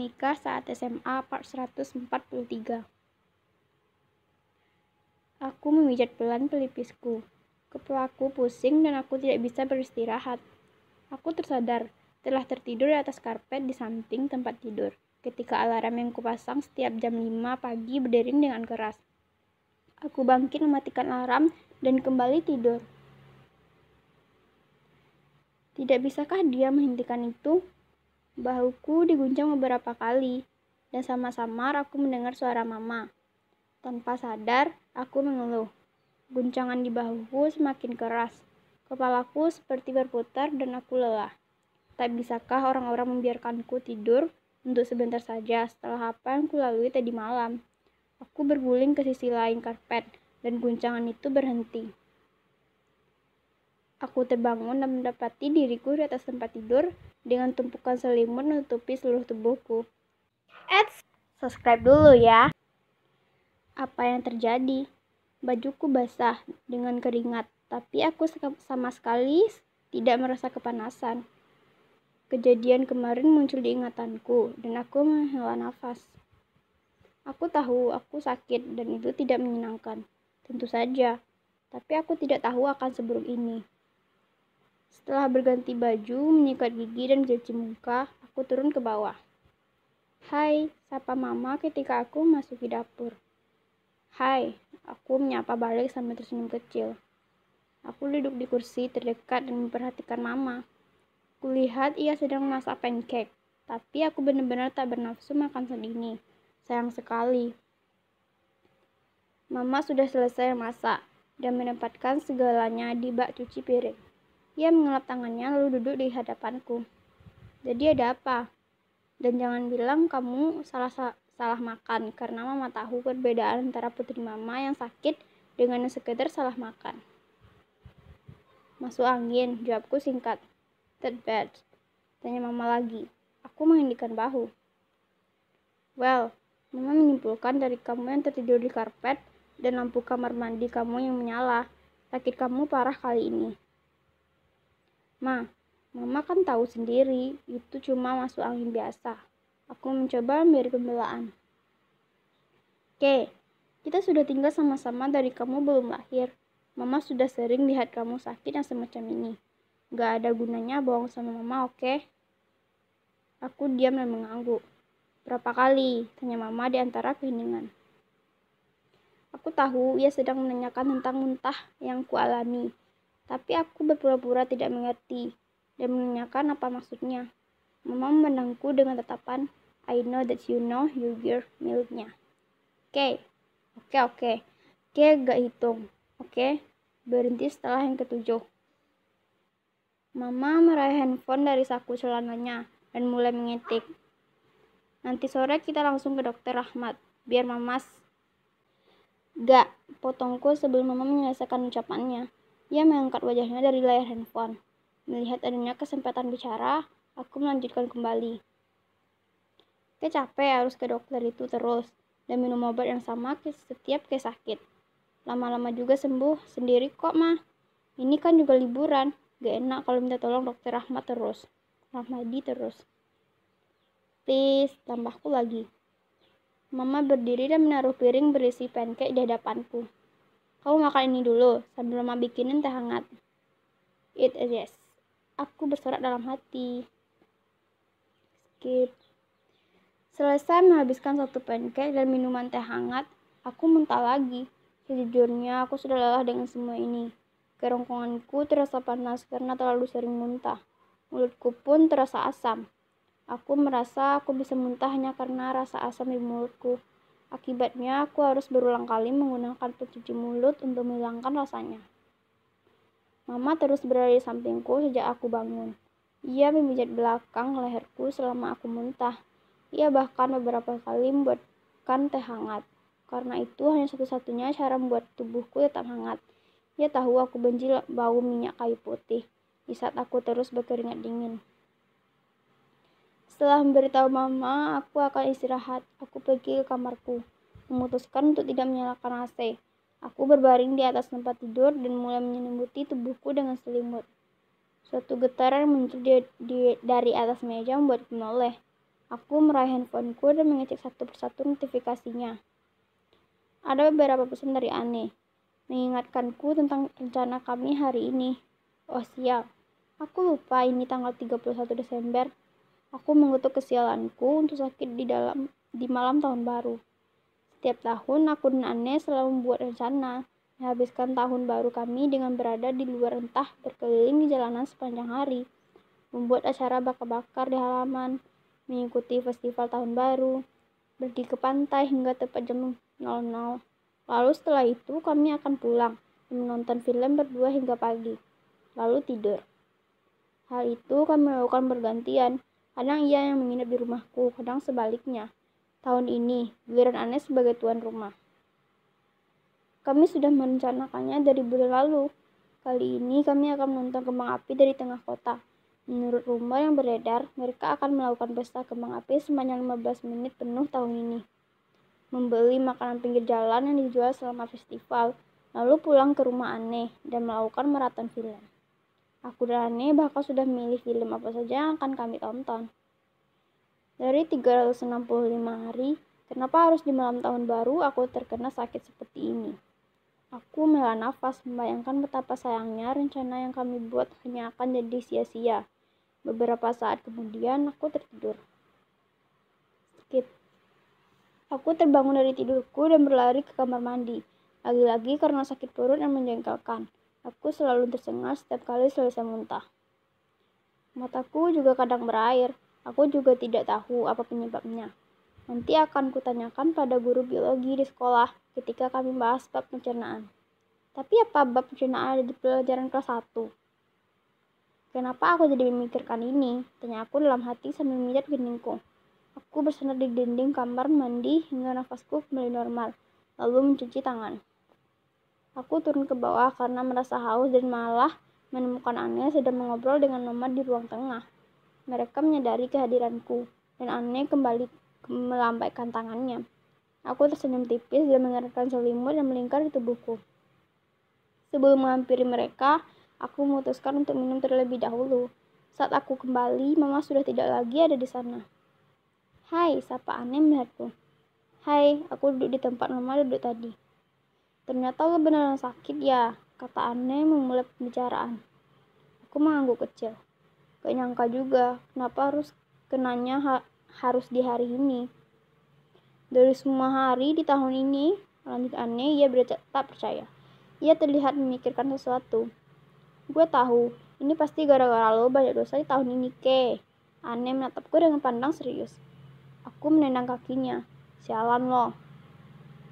Menikah saat SMA part 143. Aku memijat pelan pelipisku. Kepalaku pusing dan aku tidak bisa beristirahat. Aku tersadar telah tertidur di atas karpet di samping tempat tidur ketika alarm yang kupasang setiap jam 5 pagi berdering dengan keras. Aku bangkit mematikan alarm dan kembali tidur. Tidak bisakah dia menghentikan itu? Bahuku diguncang beberapa kali, dan samar-samar aku mendengar suara mama. Tanpa sadar, aku mengeluh. Guncangan di bahuku semakin keras. Kepalaku seperti berputar dan aku lelah. Tak bisakah orang-orang membiarkanku tidur untuk sebentar saja setelah apa yang kulalui tadi malam? Aku berguling ke sisi lain karpet, dan guncangan itu berhenti. Aku terbangun dan mendapati diriku di atas tempat tidur dengan tumpukan selimut menutupi seluruh tubuhku. Subscribe dulu ya. Apa yang terjadi? Bajuku basah dengan keringat, tapi aku sama sekali tidak merasa kepanasan. Kejadian kemarin muncul di ingatanku dan aku menghela nafas. Aku tahu aku sakit dan itu tidak menyenangkan. Tentu saja, tapi aku tidak tahu akan seburuk ini. Setelah berganti baju, menyikat gigi dan mencuci muka, aku turun ke bawah. Hai, sapa mama ketika aku memasuki dapur. Hai, aku menyapa balik sambil tersenyum kecil. Aku duduk di kursi terdekat dan memperhatikan mama. Kulihat ia sedang memasak pancake, tapi aku benar-benar tak bernafsu makan saat ini. Sayang sekali. Mama sudah selesai masak dan menempatkan segalanya di bak cuci piring. Ia mengelap tangannya lalu duduk di hadapanku. Jadi ada apa? Dan jangan bilang kamu salah makan, karena mama tahu perbedaan antara putri mama yang sakit dengan yang sekedar salah makan. Masuk angin, jawabku singkat. That bad? Tanya mama lagi. Aku mengendikkan bahu. Well, mama menyimpulkan dari kamu yang tertidur di karpet dan lampu kamar mandi kamu yang menyala. Sakit kamu parah kali ini. Mama kan tahu sendiri, itu cuma masuk angin biasa. Aku mencoba memberi pembelaan. Oke, kita sudah tinggal sama-sama dari kamu belum lahir. Mama sudah sering lihat kamu sakit yang semacam ini. Gak ada gunanya bohong sama mama, oke? Aku diam dan mengangguk. Berapa kali? Tanya mama di antara keheningan. Aku tahu ia sedang menanyakan tentang muntah yang kualami. Tapi aku berpura-pura tidak mengerti dan menanyakan apa maksudnya. Mama memandangku dengan tatapan, I know that you know your miliknya. Oke, gak hitung. Oke, berhenti setelah yang ketujuh. Mama meraih handphone dari saku celananya dan mulai mengetik. Nanti sore kita langsung ke dokter Rahmat, biar mama. Gak, potongku sebelum mama menyelesaikan ucapannya. Ia mengangkat wajahnya dari layar handphone. Melihat adanya kesempatan bicara, aku melanjutkan kembali. Capek harus ke dokter itu terus, dan minum obat yang sama setiap sakit. Lama-lama juga sembuh sendiri kok, Ma. Ini kan juga liburan, gak enak kalau minta tolong dokter Rahmadi terus. Please, tambahku lagi. Mama berdiri dan menaruh piring berisi pancake di hadapanku. Kamu makan ini dulu, sambil mama bikinin teh hangat. Eat yes. Aku bersorak dalam hati. Skip. Selesai menghabiskan satu pancake dan minuman teh hangat, aku muntah lagi. Sejujurnya, aku sudah lelah dengan semua ini. Kerongkonganku terasa panas karena terlalu sering muntah. Mulutku pun terasa asam. Aku merasa aku bisa muntah hanya karena rasa asam di mulutku. Akibatnya, aku harus berulang kali menggunakan pencuci mulut untuk menghilangkan rasanya. Mama terus berada di sampingku sejak aku bangun. Ia memijat belakang leherku selama aku muntah. Ia bahkan beberapa kali membuatkan teh hangat. Karena itu hanya satu-satunya cara membuat tubuhku tetap hangat. Ia tahu aku benci bau minyak kayu putih di saat aku terus berkeringat dingin. Setelah memberitahu mama, aku akan istirahat. Aku pergi ke kamarku, memutuskan untuk tidak menyalakan AC. Aku berbaring di atas tempat tidur dan mulai menyelimuti tubuhku dengan selimut. Suatu getaran muncul dari atas meja membuatku menoleh. Aku meraih handphoneku dan mengecek satu persatu notifikasinya. Ada beberapa pesan dari Anne, mengingatkanku tentang rencana kami hari ini. Oh sial, aku lupa ini tanggal 31 Desember. Aku mengutuk kesialanku untuk sakit di malam tahun baru. Setiap tahun aku dan Anne selalu membuat rencana, menghabiskan tahun baru kami dengan berada di luar entah berkeliling di jalanan sepanjang hari, membuat acara bakar-bakar di halaman, mengikuti festival tahun baru, pergi ke pantai hingga tepat jam 00. Lalu setelah itu kami akan pulang dan menonton film berdua hingga pagi, lalu tidur. Hal itu kami lakukan bergantian. Kadang ia yang menginap di rumahku, kadang sebaliknya. Tahun ini, giliran Anne sebagai tuan rumah. Kami sudah merencanakannya dari bulan lalu. Kali ini kami akan menonton kembang api dari tengah kota. Menurut rumor yang beredar, mereka akan melakukan pesta kembang api sepanjang 15 menit penuh tahun ini. Membeli makanan pinggir jalan yang dijual selama festival, lalu pulang ke rumah Anne dan melakukan maraton film. Aku dan Anne bahkan sudah memilih film apa saja yang akan kami tonton. Dari 365 hari, kenapa harus di malam tahun baru aku terkena sakit seperti ini? Aku menghela nafas, membayangkan betapa sayangnya rencana yang kami buat hanya akan jadi sia-sia. Beberapa saat kemudian aku tertidur. Skip. Aku terbangun dari tidurku dan berlari ke kamar mandi. Lagi-lagi karena sakit perut yang menjengkelkan. Aku selalu tersengal setiap kali selesai muntah. Mataku juga kadang berair. Aku juga tidak tahu apa penyebabnya. Nanti akan kutanyakan pada guru biologi di sekolah ketika kami bahas bab pencernaan. Tapi apa bab pencernaan ada di pelajaran kelas 1? Kenapa aku jadi memikirkan ini? Tanya aku dalam hati sambil memijat geningku. Aku bersandar di dinding kamar mandi hingga nafasku kembali normal, lalu mencuci tangan. Aku turun ke bawah karena merasa haus dan malah menemukan Anne sedang mengobrol dengan Mama di ruang tengah. Mereka menyadari kehadiranku, dan Anne kembali melambaikan tangannya. Aku tersenyum tipis dan mengenakan selimut yang melingkar di tubuhku. Sebelum menghampiri mereka, aku memutuskan untuk minum terlebih dahulu. Saat aku kembali, Mama sudah tidak lagi ada di sana. Hai, sapa Anne melihatku. Hai, aku duduk di tempat Mama duduk tadi. Ternyata lo beneran sakit ya, kata Anne memulai pembicaraan. Aku mengangguk kecil. Gak nyangka juga, kenapa harus kenanya harus di hari ini. Dari semua hari di tahun ini, lanjut Anne, ia tak percaya. Ia terlihat memikirkan sesuatu. Gue tahu, ini pasti gara-gara lo banyak dosa di tahun ini, Ke. Anne menatapku dengan pandang serius. Aku menendang kakinya. Sialan lo.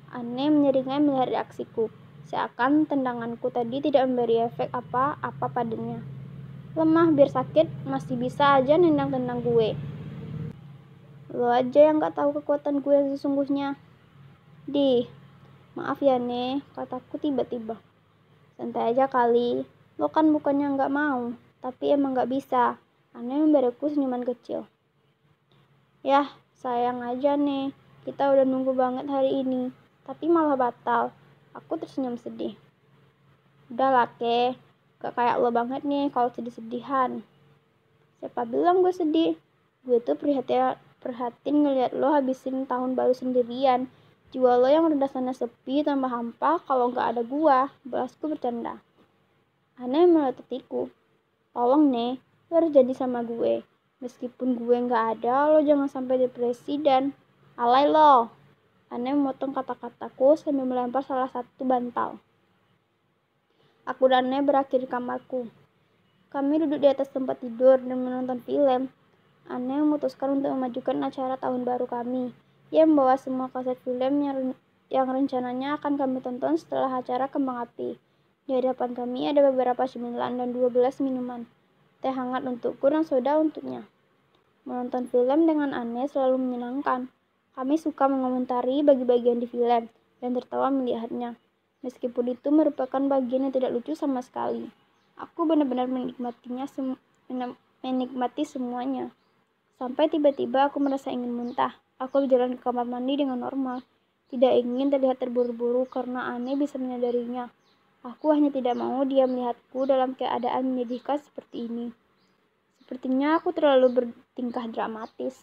Anne menyeringai melihat reaksiku. Seakan tendanganku tadi tidak memberi efek apa-apa padanya. Lemah biar sakit, masih bisa aja nendang-tendang gue. Lo aja yang gak tahu kekuatan gue yang sesungguhnya. Maaf ya, Ne, kataku tiba-tiba. Santai aja kali, lo kan bukannya gak mau, tapi emang gak bisa. Anne memberiku senyuman kecil. Yah, sayang aja nih, kita udah nunggu banget hari ini, tapi malah batal. Aku tersenyum sedih. Udah lah, Ke, gak kayak lo banget nih kalau sedih-sedihan. Siapa bilang gue sedih? Gue tuh prihatin ngeliat lo habisin tahun baru sendirian. Jiwa lo yang udah sana sepi tambah hampa kalau gak ada gua. Balasku bercanda. Aneh melototku. Tolong nih, lo harus jadi sama gue. Meskipun gue gak ada, lo jangan sampai depresi dan alay lo. Aneh memotong kata-kataku sambil melempar salah satu bantal. Aku dan Aneh berakhir di kamarku. Kami duduk di atas tempat tidur dan menonton film. Anne memutuskan untuk memajukan acara tahun baru kami. Ia membawa semua kaset film yang rencananya akan kami tonton setelah acara kembang api. Di hadapan kami ada beberapa cemilan dan 12 minuman. Teh hangat untukku dan soda untuknya. Menonton film dengan Anne selalu menyenangkan. Kami suka mengomentari bagi-bagian di film dan tertawa melihatnya. Meskipun itu merupakan bagian yang tidak lucu sama sekali. Aku benar-benar menikmati semuanya. Sampai tiba-tiba aku merasa ingin muntah. Aku berjalan ke kamar mandi dengan normal. Tidak ingin terlihat terburu-buru karena Anne bisa menyadarinya. Aku hanya tidak mau dia melihatku dalam keadaan menyedihkan seperti ini. Sepertinya aku terlalu bertingkah dramatis.